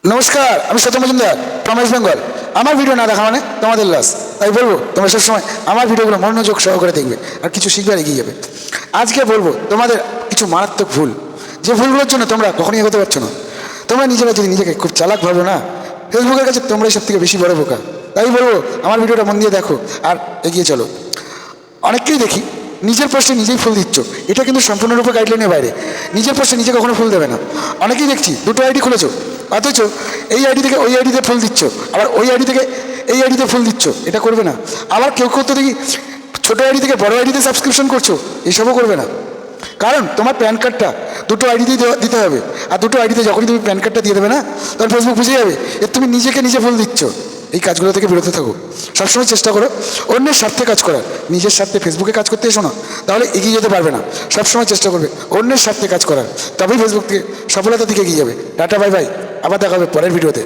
নমস্কার, আমি সত্য মজুমদার ফ্রম ওয়েস্ট বেঙ্গল। আমার ভিডিও না দেখা মানে তোমাদের লস। তাই বলবো তোমরা সবসময় আমার ভিডিওগুলো মনোযোগ সহকারে দেখবে আর কিছু শিখবার এগিয়ে যাবে। আজকে বলবো তোমাদের কিছু মারাত্মক ভুল, যে ভুলগুলোর জন্য তোমরা কখনই এগোতে পারছো না। তোমরা নিজেরা যদি নিজেকে খুব চালাক ভাবো না, ফেসবুকের কাছে তোমরাই সব থেকে বেশি বড় বোকা। তাই বলবো আমার ভিডিওটা মন দিয়ে দেখো আর এগিয়ে চলো। অনেককেই দেখি নিজের পোস্টে নিজেই ফুল দিচ্ছ, এটা কিন্তু সম্পূর্ণরূপে গাইডলাইনের বাইরে। নিজের পোস্টে নিজে কখনো ফুল দেবে না। অনেকেই দেখছি দুটো আইডি খুলেছো, অথচ এই আইডি থেকে ওই আইডিতে ফুল দিচ্ছ, আবার ওই আইডি থেকে এই আইডিতে ফুল দিচ্ছ। এটা করবে না। আবার কেউ কেউ তো দেখি ছোটো আইডি থেকে বড় আইডিতে সাবস্ক্রিপশন করছো, এইসবও করবে না। কারণ তোমার প্যান কার্ডটা দুটো আইডিতেই দিতে হবে, আর দুটো আইডিতে যখনই তুমি প্যান কার্ডটা দিয়ে দেবে না, তখন ফেসবুক বুঝে যাবে এর তুমি নিজেকে নিজে ফুল দিচ্ছ। এই কাজগুলো থেকে বিরত থাকো। সবসময় চেষ্টা করো অন্যের স্বার্থে কাজ করার। নিজের স্বার্থে ফেসবুকে কাজ করতে এসো না, তাহলে এগিয়ে যেতে পারবে না। সবসময় চেষ্টা করবে অন্যের স্বার্থে কাজ করার, তবেই ফেসবুক থেকে সফলতার দিকে এগিয়ে যাবে। টাটা, বাই বাই, আবার দেখা হবে পরের ভিডিওতে।